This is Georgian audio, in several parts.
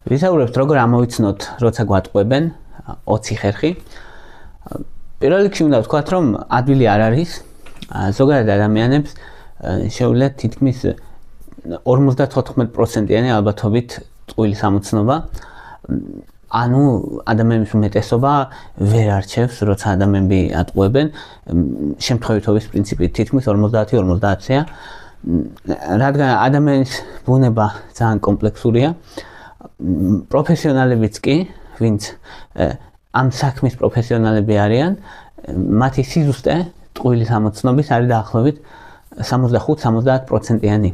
ვისაუბრებთ როგორ ამოვიცნოთ, როცა გვატყუებენ 20 ხერხი. პირველ რიგში უნდა ვთქვათ, რომ ადვილი არ არის. ზოგადად ადამიანებს შეუძლიათ თითქმის 54%-იანი ალბათობით ტყუილის ამოცნობა. ანუ ადამიანების უმეტესობა ვერ არჩევს, როცა ადამიანები ატყუებენ, შემთხვევითობის პრინციპით თითქმის 50-50-ია. რადგან ადამიანის ბუნება ძალიან კომპლექსურია, პროფესიონალებიც კი, ვინც ამ საქმის პროფესიონალები არიან, მათი სიზუსტე ტყუილის ამოცნობის არის დაახლოებით 65-70%-იანი.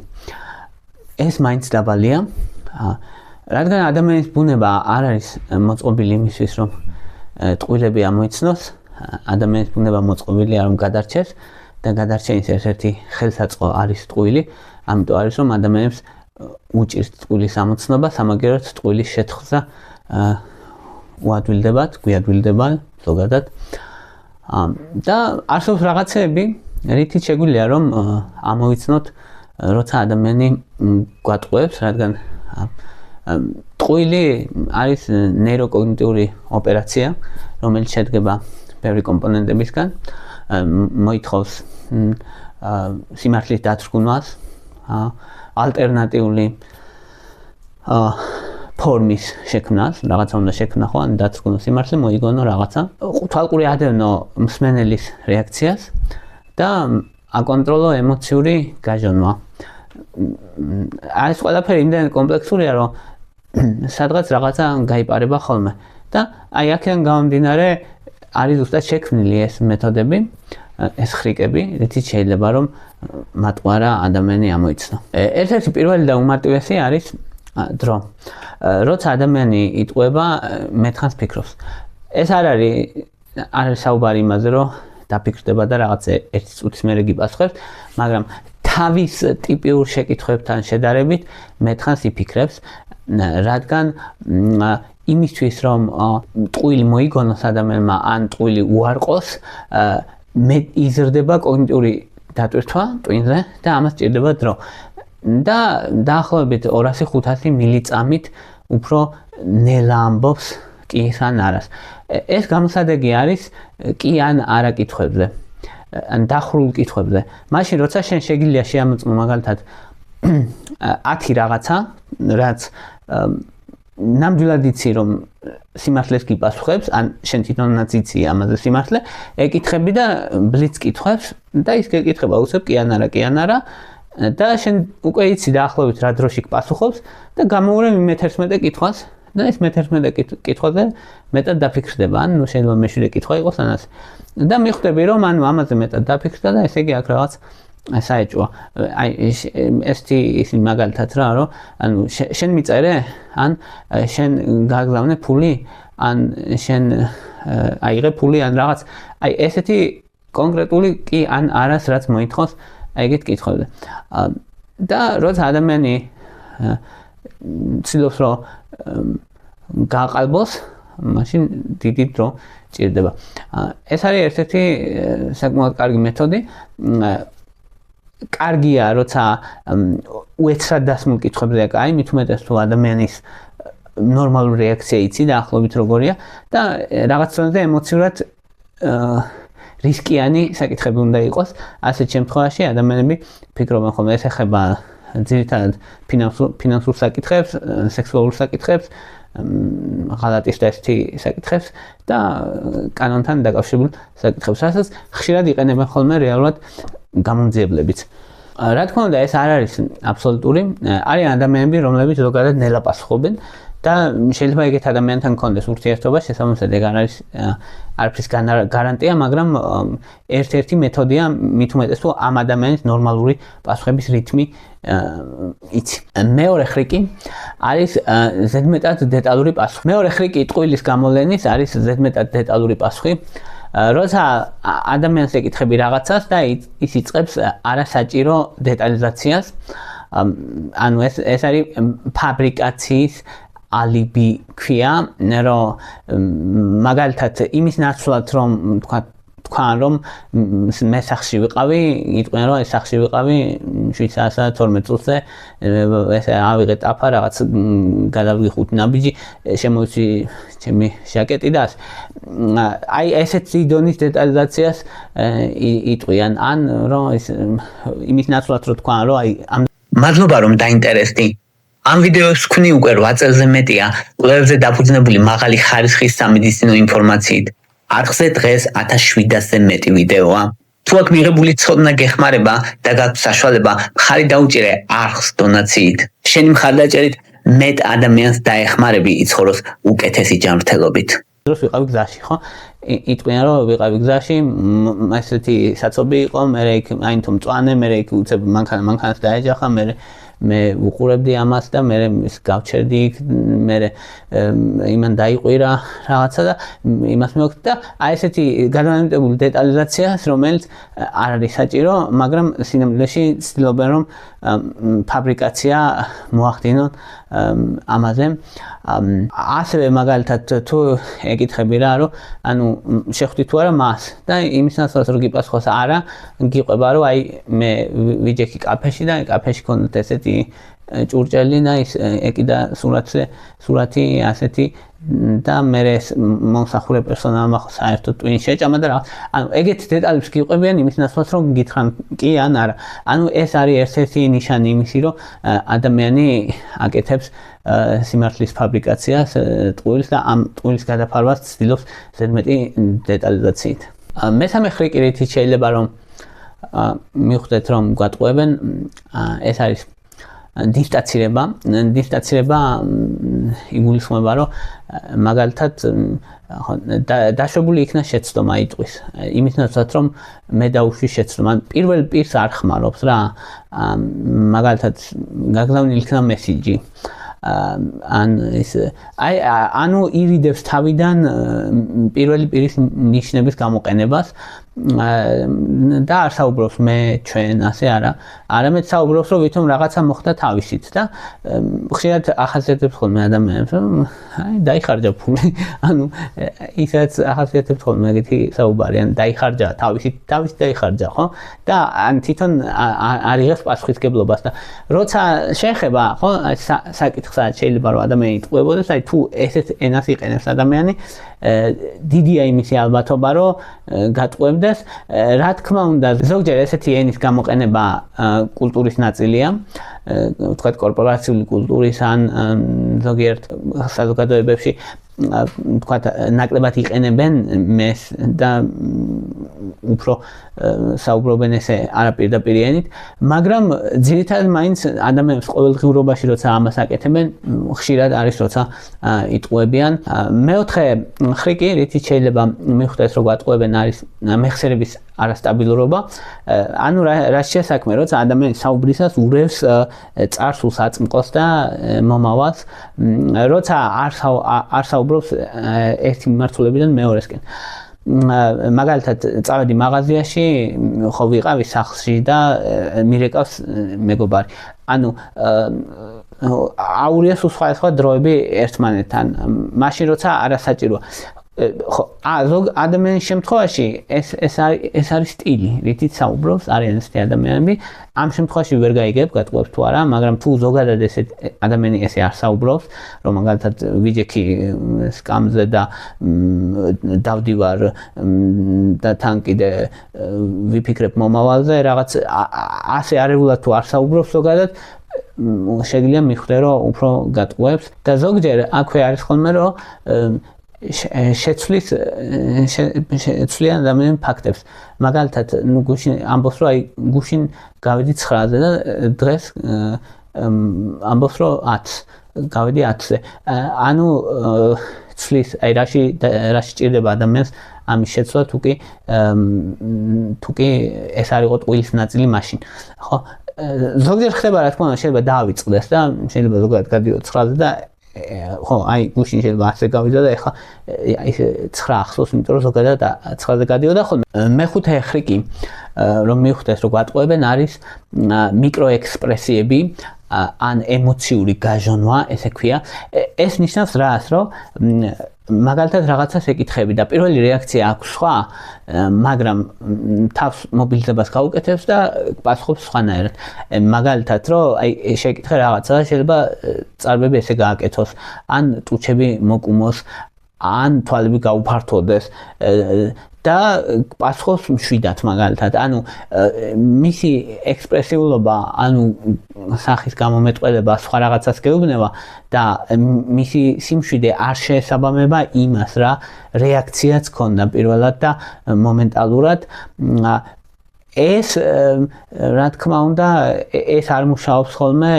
ეს მაინც დაბალია, რადგან ადამიანის ბუნება არ არის მოწყობილი იმისთვის, რომ ტყუილები ამოიცნოს, ადამიანის ბუნება მოწყობილია, რომ გადარჩეს და გადარჩენის ერთ-ერთი ხელსაწყო არის ტყუილი, ამიტომ არის, რომ ადამიანებს უჭირთ ტყუილის ამოცნობა, სამაგერად ტყუილის შეთხზა უადვილდებათ, გვიადვილდება ზოგადად. და არსებობს რაღაცეები, რითიც შეგვიძლია რომ ამოვიცნოთ, როცა ადამიანი გვატყუებს, რადგან ტყუილი არის ნეიროკოგნიტიური ოპერაცია, რომელიც შედგება ბევრი კომპონენტებისგან, მოითხოვს სიმართლის დათრგუნვას, ალტერნატიული ფორმის შექმნას, რაღაცა უნდა შექმნა ხო, ან დათრგუნო სიმართლე, მოიგონო რაღაცა. თვალყური ადევნო მსმენელის რეაქციას და აკონტროლო ემოციური გაჟონვა. ეს ყველაფერი იმდენ კომპლექსურია, რომ სადღაც რაღაცა გაიპარება ხოლმე. და აი აქედან გამომდინარე არის ზუსტად შექმნილი ეს მეთოდები, ეს ხრიკები, რითიც შეიძლება რომ მატყუარა ადამიანი ამოიცნო. ერთ-ერთი პირველი და უმარტივესი არის დრო. როცა ადამიანი იტყუება, მე თხანს ფიქრობს. ეს არ არის საუბარი იმაზე, რომ დაფიქრდება და რაღაც ერთი წუთის მერე გიპასუხებს, მაგრამ თავის ტიპიურ შეკითხვებთან შედარებით მე თხანს იფიქრებს, რადგან იმისთვის რომ ტყუილი მოიგონოს ადამიანმა ან ტყუილი უარყოს, მე იზრდება კოგნიტიური დატვირთვა ტვინზე და ამას სჭირდება დრო. და დაახლოებით 200-500 მილიწამით უფრო ნელა ამბობს კი ან არას. ეს გამოსადეგი არის კი ან არა კითხვებზე, ან დახურულ კითხვებზე. მაშინ როცა შენ შეგიძლია შეამოწმო მაგალითად 10 რაღაცა, რაც ნამდვილად იცი რომ სიმართლეს გიპასუხებს, ან შენ თვითონაც იცი ამაზე სიმართლე, ეკითხები და ბლიც კითხვებს და ის გეკითხება უცებ კი ან არა, კი ან არა. და შენ უკვე იცი დაახლოებით რა დროში გპასუხობს და გამოუყურებ მე-11 კითხვას და ეს მე-11 კითხვაზე მეტად დაფიქრდება, ანუ შეიძლება მე-7 კითხვა იყოს ანას. და მიხვდები რომ ანუ ამაზე მეტად დაფიქრდა და ესე იგი აქ რაღაც საეჭვო. აი ეს მაგალითად რა, რომ ანუ შენ მიწერე, ან შენ გაგზავნე ფული, ან შენ აიღე ფული, ან რაღაც. აი ესეთი კონკრეტული კი ან არას რაც მოითხოვს ეგეთ კითხვებზე. და როცა ადამიანი ცდილობს რომ გააყალბოს, მაშინ დიდი დრო ჭირდება. ეს არის ერთ-ერთი საკმაოდ კარგი მეთოდი. კარგია, როცა უეცრად დასმულ კითხვებზე კაი, მით უმეტეს თუ ადამიანის ნორმალური რეაქცია იცი და ახლობით როგორია და რაღაც დონეზე ემოციურად რისკიანი საკითხები უნდა იყოს. ასეთ შემთხვევაში ადამიანები ფიქრობენ ხოლმე ეს ეხება ძირითადად ფინანსურ საკითხებს, სექსუალურ საკითხებს, ღალატის და ესეთი საკითხებს და კანონთან დაკავშირებულ საკითხებს, რასაც ხშირად იყენებენ ხოლმე რეალურად გამომძიებლებიც. რა თქმა უნდა, ეს არ არის აბსოლუტური. არიან ადამიანები, რომლებიც ზოგადად ნელა პასუხობენ და შეიძლება ეგეთ ადამიანთან კონდეს ურთიერთობა, შესაბამისად ეგ არ არის არაფრის გარანტია, მაგრამ ერთ-ერთი მეთოდია მით უმეტეს თუ ამ ადამიანის ნორმალური პასუხების რითმი იცი. მეორე ხრიკი არის ზედმეტად დეტალური პასუხი. მეორე ხრიკი ტყუილის გამოვლენის არის ზედმეტად დეტალური პასუხი. როცა ადამიანს ეკითხები რაღაცას და ის იწყებს არასაჭირო დეტალიზაციას, ანუ ეს არის ფაბრიკაციის ალიბი ქვია, რომ მაგალითად იმის ნაცვლად რომ თქვა თქვან რომ მე სახში ვიყავი, იტყვიან რომ ეს სახში ვიყავი 712 წუთზე, ესე ავიღე ტაფა რაღაც გადავიღე 5 ნაბიჯი, შემოვიცი ჩემი ჟაკეტი და აი ესეთი დონის დეტალიზაციას იტყვიან ან რომ ის იმის ნაცვლად რო თქვან რომ აი მადლობა რომ დაინტერესდი. ამ ვიდეოს ვქნი უკვე 8 წელზე მეტია კვლევებზე დაფუძნებული მაღალი ხარისხის სამედიცინო ინფორმაციით. არხზე დღეს 1700-ზე მეტი ვიდეოა. თუ აქ მიღებული ცოდნა გეხმარება და გაქვს საშუალება, მხარი დაუჭირე არხს დონაციით. შენი მხარდაჭერით მეტ ადამიანს დაეხმარები იცხოვროს უკეთესი ჯანმრთელობით. დროს ვიყავი გზაში, ხო? იტყვიან რომ ვიყავი გზაში, ესეთი საცობი იყო, მე იქ აინთო მწვანე, მე იქ უცებ მანქანას დაეჯახა, მე ვუყურებდი ამას და მე გავჩერდი იქ, მე იმან დაიყვირა რაღაცა და იმას მივხვდი და აი ესეთი გადამამტებული დეტალიზაციას, რომელიც არ არის საჭირო, მაგრამ სინამდვილეში ცდილობენ რომ ფაბრიკაცია მოახდინონ ამაზე. ასევე მაგალითად თუ ეკითხები რა რომ ანუ შეხვდი თუ არა მას და იმის ნაცვლად რომ გიპასუხოს არა, გიყვება რომ აი მე ვიჯექი კაფეში და კაფეში ქონდათ ესეთი ჭურჭელი და ის ეკიდა სურათი ასეთი და მე მომსახურე პერსონალმა საერთოდ ტვინი შეჭამა და რაღაც. ანუ ეგეთი დეტალებს გიყვებიან იმის ნაცვლად რომ გითხრან კი ან არა. ანუ ეს არის ერთ-ერთი ნიშანი იმისი რომ ადამიანი აკეთებს სიმართლის ფაბრიკაციას ტყუილს და ამ ტყუილის გადაფარვას ცდილობს ზედმეტი დეტალიზაციით. მესამე ხრიკი რითიც შეიძლება რომ მივხვდეთ რომ გვატყუებენ ეს არის დისტაცირება. დისტაცირება იგულისხმება რომ მაგალითად დაშვებული იქნა შეცდომა იტყვის. იმის ნაცვლად რომ მე დავუშვი შეცდომა. პირველ პირს არ ხმარობს რა. მაგალითად გაგზავნილი იქნა მესიჯი. ან ის აი ანუ ირიდებს თავიდან პირველი პირის ნიშნების გამოყენებას და არ საუბრობს მე ჩვენ ასე არა. არამედ საუბრობს რომ ვითომ რაღაცა მოხდა თავისით და ხშირად ახასიათებს ხოლმე ადამიანებს რომ აი დაიხარჯა ფული. ანუ ისაც ახასიათებს ხოლმე ეგეთი საუბარი, ან დაიხარჯა თავისით დაიხარჯა, ხო? და ან თვითონ არ იღებს პასუხისგებლობას და როცა შეხება, ხო, საკითხსაც შეიძლება რომ ადამიანი იტყუებოდეს, აი თუ ესეთ ენას იყენებს ადამიანი, დიდია იმისი ალბათობა რომ გატყუებდეს. რა თქმა უნდა, ზოგჯერ ესეთი ენის გამოყენება კულტურის ნაწილია, ვთქვათ კორპორაციული კულტურის ან ზოგიერთ საზოგადოებებში ვთქვათ ნაკლებად იყენებენ მეს და უფრო საუბრობენ ესე არაპირდაპირ ენით, მაგრამ ძირითადად მაინც ადამიანებს ყოველდღიურობაში როცა ამას აკეთებენ, ხშირად არის როცა იტყუებიან. მეოთხე ხრიკი, რითიც შეიძლება მივხვდეს რომ გვატყუებენ, არის მეხსიერების არასტაბილურობა. ანუ რა შესაქმე, როცა ადამიანი საუბრისას ურევს წარსულს, აწმყოს და მომავალს, როცა არ საუბრობს ერთი მიმართულებიდან მეორესკენ. მაგალითად წავედი მაღაზიაში, ხო ვიყავი სახლში და მირეკავს მეგობარი. ანუ აურიას სხვადასხვა დროები ერთმანეთთან. მაშინ როცა არასაჭიროა. ხო, ზოგ ადამიანის შემთხვევაში ეს არის სტილი, რითიც საუბრობს, არიან ესეთი ადამიანები. ამ შემთხვევაში ვერ გაიგებ გატყუებს თუ არა, მაგრამ თუ ზოგადად ესეთ ადამიანი ესე არ საუბრობს, რომ მაგალითად ვიჯექი სკამზე და დავდივარ და თან კიდე ვიფიქრებ მომავალზე, რაღაც ასე არევულად თუ არ საუბრობს ზოგადად, შეგიძლია მიხვდე რომ უფრო გატყუებს და ზოგჯერ აქვე არის ხოლმე რომ შეცვლიან ადამიანები ფაქტებს. მაგალითად, გუშინ ამბობს რომ აი გუშინ გავედი 9-ზე და დღეს ამბობს რომ 10 გავედი 10-ზე. ანუ ცვლის აი რაში ჭირდება ადამიანს ამის შეცვლა თუ კი ეს არ იყო ტყუილის ნაწილი მაშინ. ხო, ზოგჯერ ხდება რა თქმა უნდა, შეიძლება დაავიწყდეს და შეიძლება ზოგადად გადიო 9-ზე და ხო, აი გუშინ შეიძლება 10-ზე გავიდა და ეხლა აი 9 ახსოვს, იმიტომ რომ ზოგადად 9-ზე გადიოდა ხოლმე. მეხუთე ხრიკი, რომ მივხვდეს რომ გვატყუებენ, არის მიკროექსპრესიები. ან ემოციური გაჟონვა, ესე ქვია. ეს ნიშნავს რას, რომ მაგალითად რაღაცას ეკითხები და პირველი რეაქცია აქვს სხვა, მაგრამ თავს მობილიზებას გაუკეთებს და პასუხობს სხვანაირად. მაგალითად, რომ აი შეკითხე რაღაცა და შეიძლება წარბები ესე გააკეთოს, ან ტუჩები მოკუმოს, ან თვალები გაუფართოდეს და პასუხობს მშვიდად მაგალითად. ანუ მისი ექსპრესიულობა, ანუ სახის გამომეტყველება სხვა რაღაცას გეუბნება და მისი სიმშვიდე არ შეესაბამება იმას, რა რეაქციაც ქონდა პირველად და მომენტალურად. ეს რა თქმა უნდა ეს არ მუშაობს ხოლმე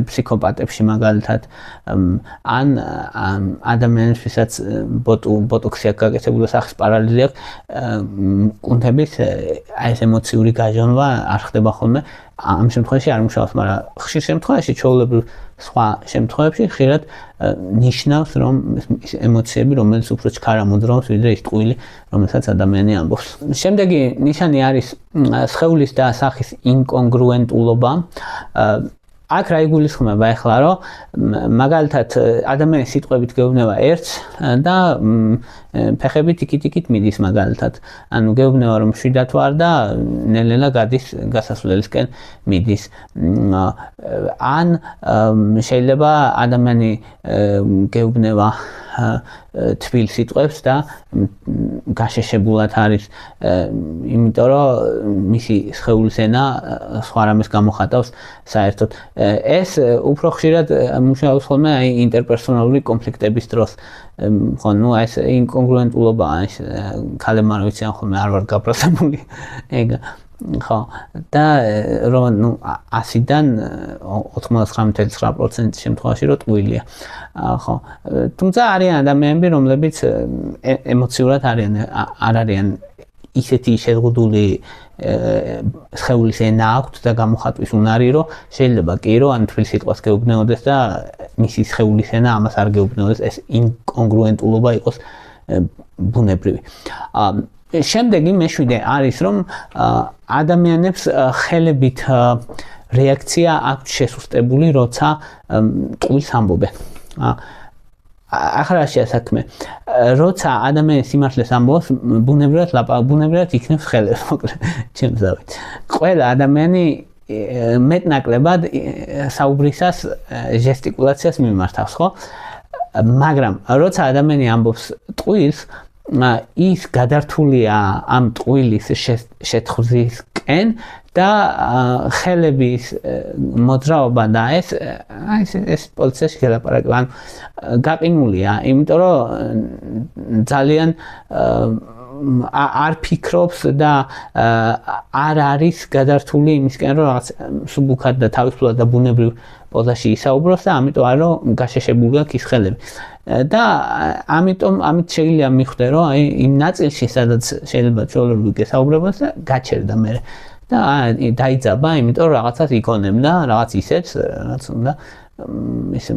ფსიქოპატებში მაგალითად ან ადამიანებს ვისაც ბოტოქსი აქვს გაკეთებული სახის პარალიზი აქვს კუნთების აი ეს ემოციური გაჟონვა არ ხდება ხოლმე ამ შემთხვევაში არ მუშაობს მაგრამ ხშირ შემთხვევაში ჩვეულებრივ სხვა შემთხვევებში ხშირად ნიშნავს რომ ემოციები რომელიც უფრო ჩქარა მოძრაობს ვიდრე ის ტყუილი რომელსაც ადამიანი ამბობს. შემდეგი ნიშანი არის სხეულის და სახის ინკონგრუენტულობა. აქ რა იგულისხმება ახლა რომ მაგალითად ადამიანის სიტყვებით გეუბნება ერთს და ფეხებით იქით მიდის მაგალითად. ანუ გეუბნება რომ მშვიდად ვარ და ნელ-ნელა გადის გასასვლელისკენ მიდის. ან შეიძლება ადამიანი გეუბნება თბილ სიტყვებს და გაშეშებულად არის იმიტომ რომ მისი სხეულის ენა სხვა რამეს გამოხატავს საერთოდ ეს უფრო ხშირად მუშაობს ხოლმე აი ინტერპერსონალური კონფლიქტების დროს ხო ნუ ეს ინკონგრუენტულობა ის ქალებმა რო იციან ხოლმე არ ვარ გაბრაზებული ეგ ხო და რომ ნუ 100-დან 99.9% შემთხვევაში რო ტყუილია ხო თუმცა არიან ადამიანები რომლებიც ემოციურად არ არიან ისეთი შეზღუდული სხეულის ენა აქვთ და გამოხატვის უნარი რომ შეიძლება კი რომ ან თბილ სიტყვას გეუბნეოდეს და მისი სხეულის ენა ამას არ გეუბნეოდეს ეს ინკონგრუენტულობა იყოს ბუნებრივი. შემდეგი მეშვიდე არის რომ ადამიანებს ხელებით რეაქცია აქვთ შესუსტებული როცა ტყუილს ამბობენ. ახლა რაშია საქმე როცა ადამიანი სიმართლეს ამბობს ბუნებრივად იქნებს ხელებს მოკლედ ჩემსავით. ყველა ადამიანი მეტნაკლებად საუბრისას ჟესტიკულაციას მიმართავს ხო? მაგრამ როცა ადამიანი ამბობს ტყუილს ის გადართულია ამ ტყუილის შეთხზისკენ და ხელების მოძრაობა და ეს პოლიციაში გელაპარაკება ან გაყინულია იმიტომ რომ ძალიან არ ფიქრობს და არ არის გადართული იმისკენ რომ რაღაც სუბუქად და თავისუფლად და ბუნებრივ პოზაში ისაუბროს და ამიტომ არ რომ გაშეშებული აქვს ის ხელები და ამით შეიძლება მიხვდე რომ აი იმ ნაწილში სადაც შეიძლება ჩვეულებრივ გესაუბრებას და გაჩერდა მე და დაიძაბა იმიტომ რომ რაღაცას იქონებდა რაღაც ისეთს რაც უნდა ისე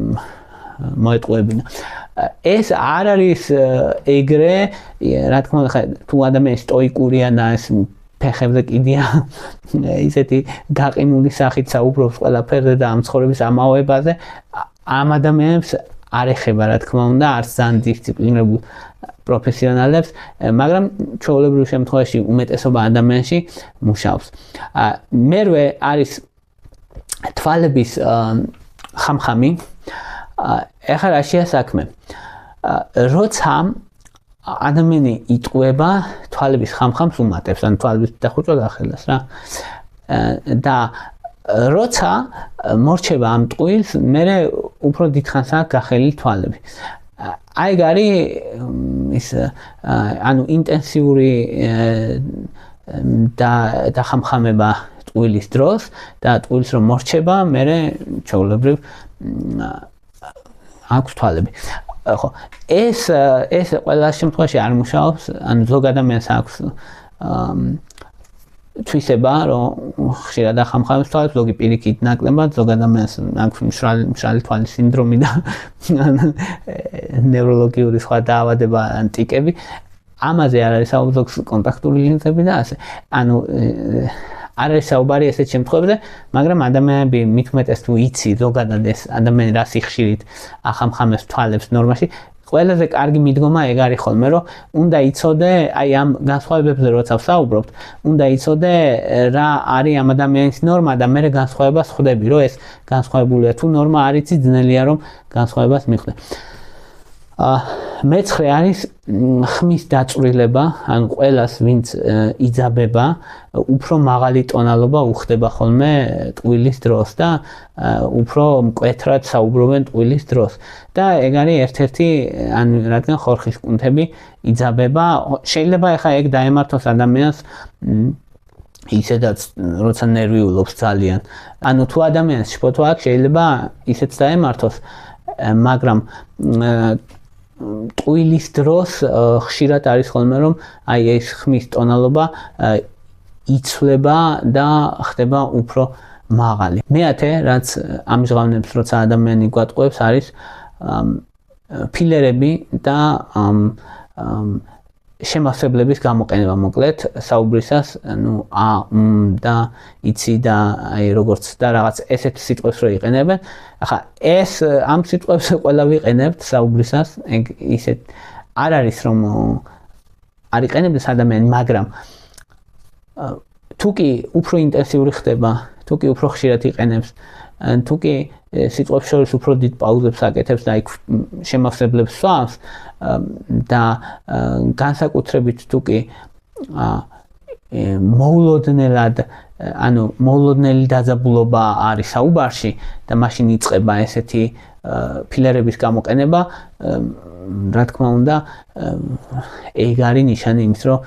მოეტყუებინა. ეს არ არის ეგრე რა თქმა უნდა თუ ადამიანი სტოიკურია და ეს ფეხებზე კიდია ისეთი გაყინული სახით საუბრობს ყველაფერზე და ამ ცხოვრების ამაოებაზე ამ ადამიანებს არ ეხება რა თქმა უნდა არც ძალიან დისციპლინებულ პროფესიონალებს მაგრამ ჩვეულებრივ შემთხვევაში უმეტესობა ადამიანში მუშაობს. მერვე არის თვალების ხამხამი. ახლა რაშია საქმე როცა ადამიანი იტყუება თვალების ხამხამს უმატებს ან თვალების დახუჭვა გახელას რა და როცა მორჩება ამ ტყუილს მე უფრო დიდხანს აქვს გახელილი თვალები. აი გარი ის ანუ ინტენსიური და ხამხამება ტყუილის დროს და ტყუილს რომ მორჩება მე ჩვეულებრივ აქვს თვალები. ხო ეს ყველა შემთხვევაში არ მუშაობს ანუ ზოგ ადამიანს აქვს თვისება რომ ხშირად ახამხამებს თვალებს ზოგი პირიქით ნაკლებად ზოგ ადამიანს აქვს მშრალი თვალის სინდრომი და ნევროლოგიური სხვა დაავადება ან ტიკები ამაზე არ არის საუბარი კონტაქტური ლინზები და ასე ანუ არ არის საუბარი ესეთ შემთხვევებზე, მაგრამ ადამიანები მით უმეტეს თუ იცი ზოგადად ეს ადამიანი რას იხშირით ახამხამებს თვალებს ნორმაში ყველაზე კარგი მიდგომა ეგ არის ხოლმე, რომ უნდა იცოდე, აი ამ განსხვავებებზე როცა ვსაუბრობთ, უნდა იცოდე რა არის ამ ადამიანის ნორმა და მე განსხვავებას ხვდები, რომ ეს განსხვავებულია თუ ნორმა არ იცი, ძნელია რომ განსხვავებას მიხვდე. მეცხრე არის ხმის დაწვრილება, ან ყველას ვინც იძაბება, უფრო მაღალი ტონალობა უხდება ხოლმე ტყუილის დროს და უფრო მკვეთრად საუბრობენ ტყუილის დროს. და ეგ არის ერთ-ერთი, ან რადგან ხორხის კუნთები იძაბება, შეიძლება ახლა ეგ დაემართოს ადამიანს ისედაც როცა ნერვიულობს ძალიან. ანუ თუ ადამიანს შფოთვა აქვს, შეიძლება ისეც დაემართოს, მაგრამ ტყუილის დროს ხშირად არის ხოლმე რომ აი ეს ხმის ტონალობა იცვლება და ხდება უფრო მაღალი. მეათე, რაც ამჟღავნებს, როცა ადამიანი გვატყუებს, არის ფილერები და შემავსებლების გამოყენება, მოკლედ, საუბრისას, ну, და იცი და აი როგორც და რაღაც ესეთ სიტყვებს რო იყენებენ. ახლა ეს ამ სიტყვებს ყველა ვიყენებთ საუბრისას, ეგ ისეთ არ არის რომ არ იყენებდეს ადამიანი, მაგრამ თუ კი უფრო ინტენსიური ხდება, თუ კი უფრო ხშირად იყენებს, თუ კი სიტყვებს შორის უფრო დიდ პაუზებს აკეთებს და იქ შემავსებლებს სვამს და განსაკუთრებით თუ კი მოულოდნელად, ანუ მოულოდნელი დაძაბულობა არის საუბარში და მაშინ იწყება ესეთი ფილერების გამოყენება, რა თქმა უნდა, ეგ არის ნიშანი იმის, რომ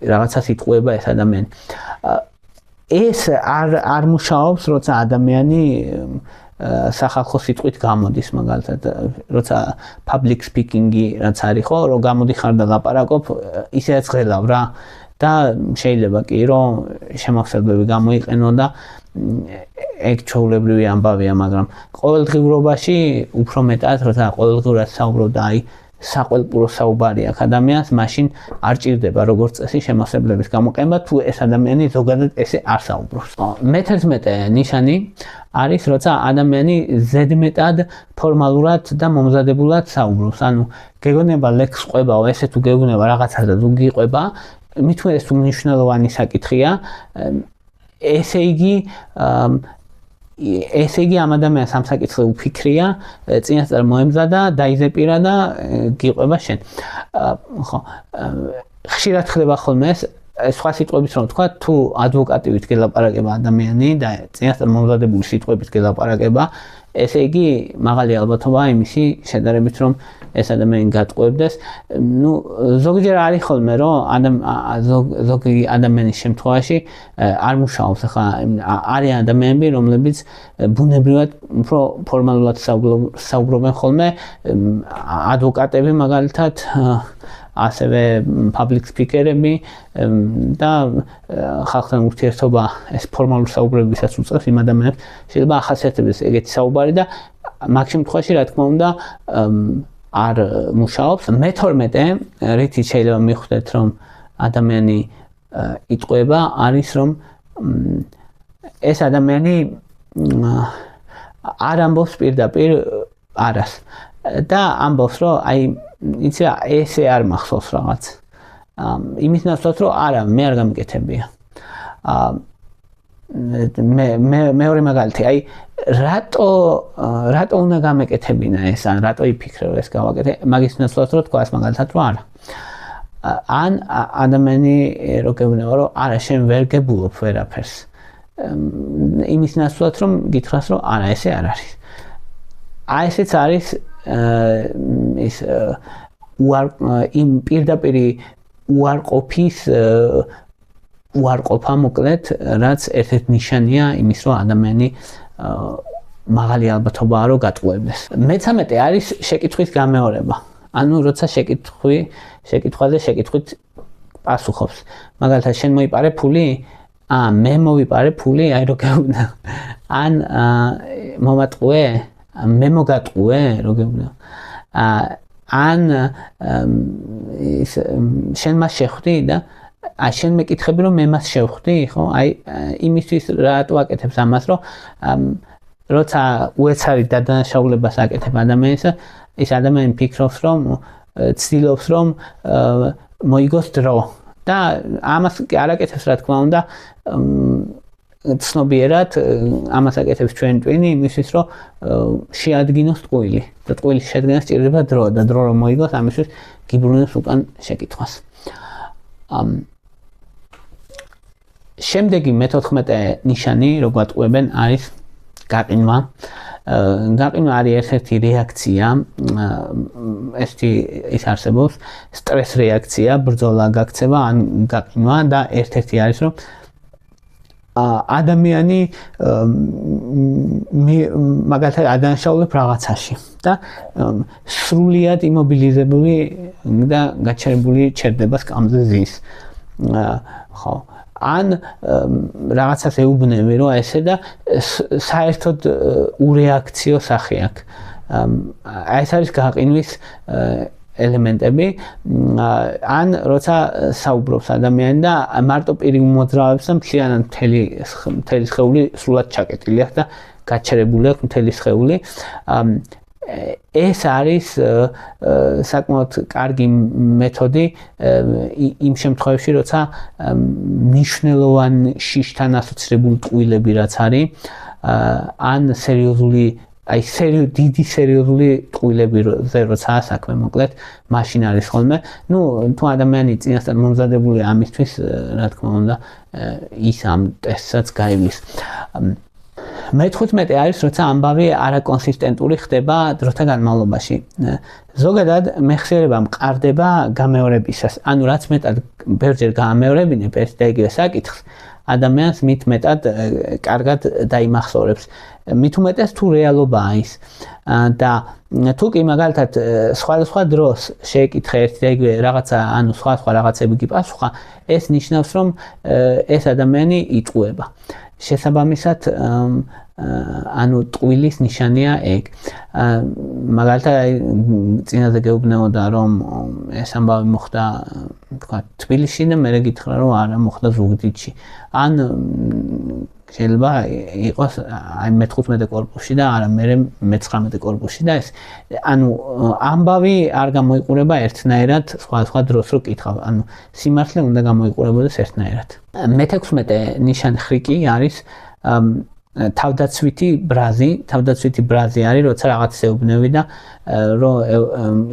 რაღაცას იტყუება ეს ადამიანი. ეს არ მუშაობს, როცა ადამიანი სახალხო სიტყვით გამოდის, მაგალითად, როცა public speaking-ი რაც არის ხო, რომ გამოდიხარ და ლაპარაკობ, ისეც ღელავ რა და შეიძლება კი რომ შემავსებლები გამოიყენო და ეგ ჩვეულებრივი ამბავია, მაგრამ ყოველდღიურობაში უფრო მეტად, როცა ყოველდღიურად საუბრობ და აი საყველპურო საუბარი აქვს ადამიანს, მაშინ არ ჭირდება როგორც წესი შემავსებლების გამოყენება, თუ ეს ადამიანი ზოგადად ესე არ საუბრობს. მე-11 ნიშანი არის, როცა ადამიანი ზედმეტად ფორმალურად და მომზადებულად საუბრობს. ანუ გეგონება ლექსს ყვებაო, ესე თუ გეგონება რაღაცა და თუ გიყვება, მით უმეტეს თუ მნიშვნელოვანი საკითხია, ესე იგი ამ ადამიანს ამ საკითხზე უფიქრია, წინასწარ მოემზადა, დაიზეპირა და გიყვება შენ. ხო, ხშირად ხდება ხოლმე ეს სხვა სიტყვებით რომ თქვა, თუ ადვოკატივით გელაპარაკება ადამიანი და წინასწარ მომზადებული სიტყვებით გელაპარაკება, ესე იგი მაღალი ალბათობაა იმისი შედარებით რომ ეს ადამიანი გატყუებდეს. ნუ ზოგჯერ არის ხოლმე რომ ზოგი ადამიანის შემთხვევაში არ მუშაობს. ახლა არიან ადამიანები, რომლებიც ბუნებრივად უფრო ფორმალურად საუბრობენ ხოლმე, ადვოკატები მაგალითად, ასევე public speaker-ები და ხალხთან ურთიერთობა ეს ფორმალურ საუბრებისას უწევს იმ ადამიანებს, შეიძლება ახასიათებდეს ეგეთი საუბარი და მაგ შემთხვევაში რა თქმა უნდა არ მუშაობს. მე-12, რითიც შეიძლება მიხვდეთ, რომ ადამიანი იტყუება, არის რომ ეს ადამიანი არ ამბობს პირდაპირ არას და ამბობს, რომ აი იცი რა, ესე არ მახსოვს რაღაც. იმის ნაცვლად, რომ არა, მე არ გამიკეთებია. მეორე მაგალითი, აი რატო უნდა გამეკეთებინა ეს, ან რატო იფიქრე ეს გავაკეთე, მაგის ნაცვლად რომ თქვა მაგალითად რომ არა. ან ადამიანი რო გეუბნება რომ არა, შენ ვერ გებულობ ვერაფერს. იმის ნაცვლად რომ გითხრას რომ არა, ესე არ არის. აი ესეც არის ის იმ პირდაპირ უარყოფის უარყოფა მოკლედ, რაც ერთ-ერთი ნიშანია იმის, რომ ადამიანი მაღალი ალბათობაა რომ გატყუებდეს. მე-13 არის შეკითხვის გამეორება. ანუ როცა შეკითხვაზე შეკითხვით პასუხობს. მაგალითად, შენ მოიპარე ფული? მე მოვიპარე ფული, აი რო გეუბნა. ან მომატყუე? მე მოგატყუე, რო გეუბნა. ან შენ მას შეხვდი და შენ მეკითხები რომ მე მას შევხვდი, ხო? აი იმისთვის რატო აკეთებს ამას, რომ როცა უეცარი დადანაშაულებას აკეთებ ადამიანს, ეს ადამიანი ფიქრობს, რომ ცდილობს რომ მოიგოს დრო და ამას კი არ აკეთებს რა თქმა უნდა ცნობიერად ამას აკეთებს ჩვენ ტვინი იმისთვის რომ შეადგინოს ტყუილი და ტყუილის შედგენას სჭირდება დრო და დრო რომ მოიგოს ამისთვის გიბრუნებს უკან შეკითხვას. შემდეგი მე-14 ნიშანი რო გვატყუებენ არის გაყინვა. გაყინვა არის ერთ-ერთი რეაქცია, ის არსებობს სტრეს რეაქცია, ბრძოლა გაქცევა ან გაყინვა და ერთ-ერთი არის რომ ადამიანი მაგალითად ადანაშაულებ რაღაცაში და სრულიად იმობილიზებული და გაჩერებული ჩერდება სკამზე ზის. ხო ან რაღაცას ეუბნები რომ ესე და საერთოდ ურეაქციო სახე აქვს. ეს არის გაყინვის ელემენტები ან როცა საუბრობს ადამიანი და მარტო პირი უმოძრავებს და მთლიანად მთელი სხეული სრულად ჩაკეტილი აქვს და გაჩერებული აქვს მთელი სხეული. ეს არის საკმაოდ კარგი მეთოდი იმ შემთხვევებში, როცა მნიშვნელოვან შიშთან ასოცირებული ტყუილები რაც არის, ან სერიოზული დიდი სერიოზული ტყუილებიზე როცა საქმე მოკლედ, მაშინ არის ხოლმე. თუ ადამიანი წინასწარ მომზადებულია ამისთვის, რა თქმა უნდა, ის ამ ტესტსაც გაივლის. მე-15 არის, როცა ამბავი არაკონსისტენტური ხდება დროთა განმავლობაში. ზოგადად მეხსიერება მყარდება გამეორებისას. ანუ რაც მეტად ბევრჯერ გაამეორებინებ ერთ და იგივე საკითხს, ადამიანს მით მეტად კარგად დაიმახსოვრებს. მით უმეტეს თუ რეალობაა ის. და თუ კი მაგალითად სხვადასხვა დროს შეეკითხე ერთ და იგივე რაღაცა, ანუ სხვა რაღაცები გიპასუხა, ეს ნიშნავს, რომ ეს ადამიანი იტყუება. შესაბამისად ანუ ტყუილის ნიშანია ეგ. მაგალითად წინაზე გეუბნეოდა რომ ეს ამბავი მოხდა თქვა თბილისში და მე გითხრა რომ არა მოხდა ზუგდიდში. ან შეიძლება იყოს აი მე-15 კორპუსში და არა მე-19 კორპუსში და ეს ანუ ამბავი არ გამოიყურება ერთნაირად სხვა დროს რო კითხავ. ანუ სიმართლე უნდა გამოიყურებოდეს ერთნაირად. მე-16 ნიშანი ხრიკი არის თავდაცვითი ბრაზი არის, როცა რაღაც ეუბნები და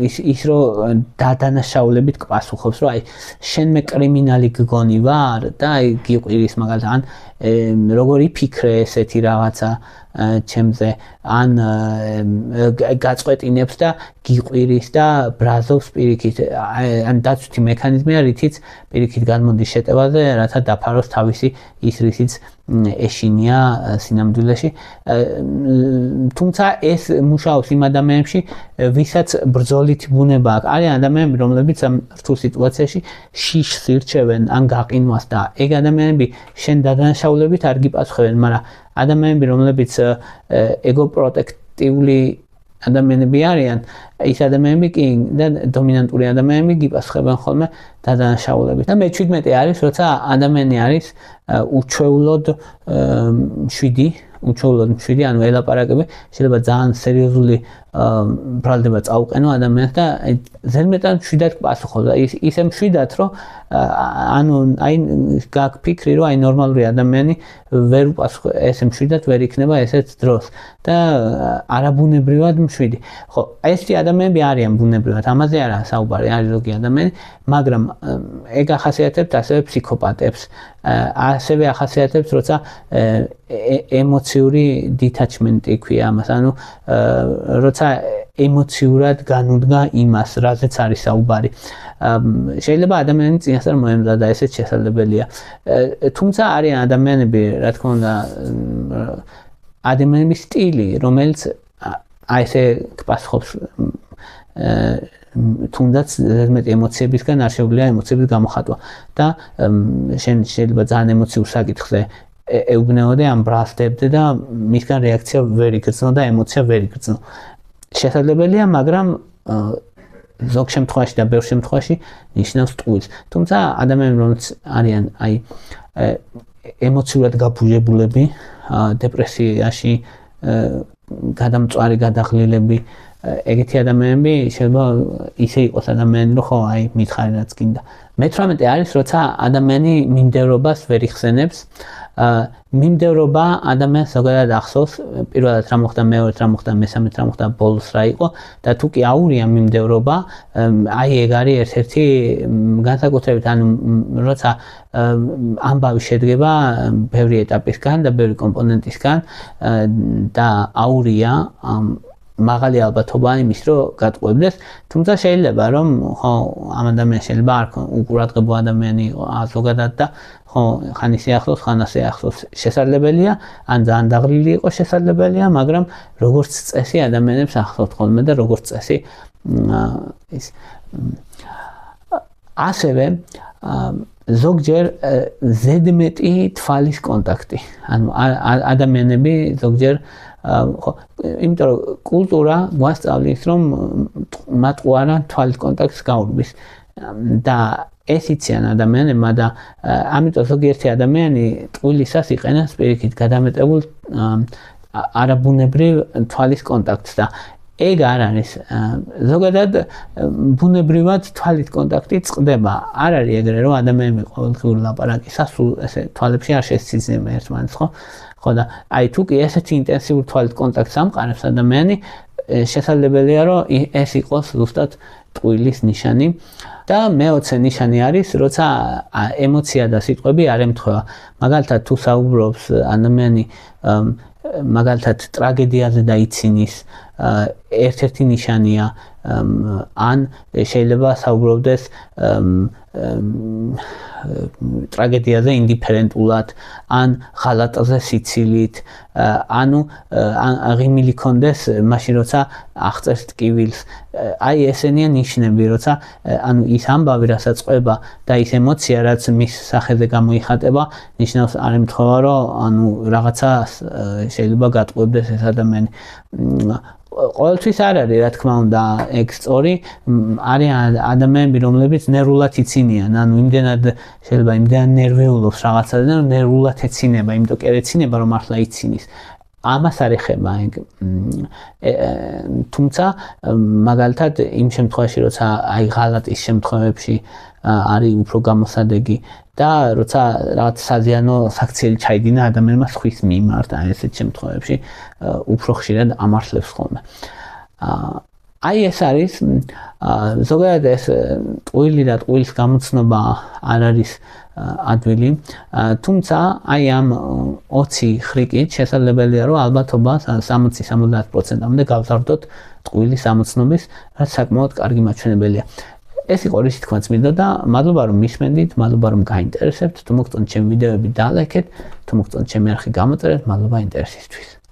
ის რომ დადანაშაულებით გპასუხობს, რომ აი შენ მე კრიმინალი გგონი ვარ და აი გიყვირის მაგალითად ან როგორი ფიქრე ესეთი რაღაცა ჩემზე ან გაწყვეტინებს და გიყვირის და ბრაზობს პირიქით ან დაცვითი მექანიზმია რითიც პირიქით განმოდის შეტევაზე რათა დაფაროს თავისი ის რითიც ეშინია სინამდვილეში თუმცა ეს მუშაობს იმ ადამიანებში ვისაც ბრძოლით ბუნება აქვს არიან ადამიანები რომლებიც ამ რთულ სიტუაციაში შიშს ირჩევენ ან გაყინვას და ეგ ადამიანები შენ დადანაშაულებით არ გიპასუხებენ მაგრამ ადამიანები რომლებიც ეგოპროტექტიული ადამიანები არიან ის ადამიანები კი და დომინანტური ადამიანები გიპასუხებენ ხოლმე დადანაშაულებით და მე-17 არის როცა ადამიანი არის უჩვეულოდ 7 ანუ ელაპარაკები შეიძლება ძალიან სერიოზული ბრალდება წაუყენო ადამიანს და ზედმეტად 7-ად პასუხობს და ისე 7-ად რომ ანუ აი გაგფიქრი რომ აი ნორმალური ადამიანი ვერ უპასუხებს ესე 7-ად ვერ იქნება ესეთ დროს და არაბუნებრივად 7 ხო ესეთი ადამიანები არიან ბუნებრივად ამაზე არა საუბარი არის ზოგი ადამიანი მაგრამ ეგ ახასიათებთ ასევე ფსიქოპატებს ასევე ახასიათებს როცა ემოციური დიტაჩმენტი ქვია ამას ანუ როცა ემოციურად განუდგა იმას რაზეც არის საუბარი შეიძლება ადამიანი წინასწარ მოემზადა ესეც შესაძლებელია თუმცა არიან ადამიანები რა თქმა უნდა ადამიანების სტილი რომელიც აი ესე გპასუხობს თუნდაც ზედმეტი ემოციებისგან არ შეუძლია ემოციების გამოხატვა და შენ შეიძლება ძალიან ემოციურ საკითხზე ეუბნეოდე ამ ბრასდებდე და მისგან რეაქცია ვერ იგრძნო და ემოცია ვერ იგრძნო შესაძლებელია მაგრამ ზოგ შემთხვევაში და ბევრ შემთხვევაში ნიშნავს ტყუილს. თუმცა ადამიანები რომელიც არიან აი ემოციურად გაბუჟებულები, დეპრესიაში გადამწვარი გადაღლილები, ეგეთი ადამიანები შეიძლება ისე იყოს ადამიანი, რომ ხო აი მითხარი რაც გინდა. მე-18 არის, როცა ადამიანი მიმდევრობას ვერ იხსენებს. მიმდევრობა ადამიანს ზოგადად ახსოვს, პირველად რა მოხდა, მეორედ რა მოხდა, მესამედ რა მოხდა, ბოლოს რა იყო და თუ კი აურია მიმდევრობა, აი ეგ არის ერთ-ერთი განსაკუთრებით, ანუ როცა ამბავი შედგება ბევრი ეტაპისგან და ბევრი კომპონენტისგან და აურია მაღალი ალბათობა იმის, რომ გატყუებდეს, თუმცა შეიძლება რომ ხო ამ ადამიანს შეიძლება არ უყურადღებო ადამიანი იყოს ზოგადად და ხო ხან ისე ახლოს, ხან ასე ახლოს შესაძლებელია, ან ძალიან დაღლილი იყოს შესაძლებელია, მაგრამ როგორც წესი ადამიანებს ახლავთ ხოლმე და როგორც წესი ის ასევე ზოგჯერ ზედმეტი თვალის კონტაქტი. ანუ ადამიანები ზოგჯერ ხო, იმიტომ რომ კულტურა გვასწავლის, რომ მატყუარა თვალის კონტაქტს გაურბის და ეს იციან ადამიანებმა და ამიტომ ზოგიერთი ადამიანი ტყუილისას იყენებს პირიქით გადამეტებულ არაბუნებრივ თვალის კონტაქტს და ეგ არ არის ზოგადად ბუნებრივად თვალის კონტაქტი წყდება. არ არის ეგრე რომ ადამიანები ყოველდღიური ლაპარაკისას სულ ესე თვალებში არ შესციძნება ერთმანეთს, ხო? ხო და აი თუ კი ესეთი ინტენსიური თვალის კონტაქტს ამყარებს ადამიანი, შესაძლებელია რომ ეს იყოს ზუსტად ტყუილის ნიშანი. და მე-20 ნიშანი არის, როცა ემოცია და სიტყვები არ ემთხვევა. მაგალითად თუ საუბრობს ადამიანი მაგალითად ტრაგედიაზე და იცინის, ერთ-ერთი ნიშანია, ან შეიძლება საუბრობდეს ტრაგედიაზე ინდიფერენტულად, ან ღალატზე სიცილით, ანუ ღიმილი კონდეს მაშინ როცა აღწერს ტკივილს. აი ესენია ნიშნები, როცა ანუ ის ამბავი, რასაც ყვება და ის ემოცია, რაც მის სახეზე გამოიხატება, ნიშნავს არ ემთხვევა, რომ ანუ რაღაცა შეიძლება გატყუებდეს ეს ადამიანი. ყოველთვის არ არის, რა თქმა უნდა, ეგ სწორი, არიან ადამიანები, რომლებიც ნერვულად იცინიან, ანუ იმდენად შეიძლება იმდენად ნერვეულობს რაღაცაზე, რომ ნერვულად ეცინება, იმიტომ კი არ ეცინება, რომ მართლა იცინის. ამას არ ეხება ეგ. თუმცა მაგალითად იმ შემთხვევაში, როცა აი ღალატის შემთხვევებში არის უფრო გამოსადეგი და როცა რაღაც საზიანო საქციელი ჩაიდინა ადამიანმა სხვის მიმართ, აი ესეთ შემთხვევებში უფრო ხშირად ამართლებს ხოლმე. აი ეს არის ზოგადად ეს ტყუილი და ტყუილის გამოცნობა არ არის ადვილი, თუმცა აი ამ 20 ხრიკით შესაძლებელია რომ ალბათობა 60-70%-მდე გავზარდოთ ტყუილის ამოცნობის, რაც საკმაოდ კარგი მაჩვენებელია. ეს იყო რისი თქმაც მინდოდა, მადლობა რომ მისმენდით, მადლობა რომ გაინტერესებთ, თუ მოგწონთ ჩემი ვიდეოები დალაიქეთ, თუ მოგწონთ ჩემი არხი გამოწერეთ, მადლობა ინტერესისთვის.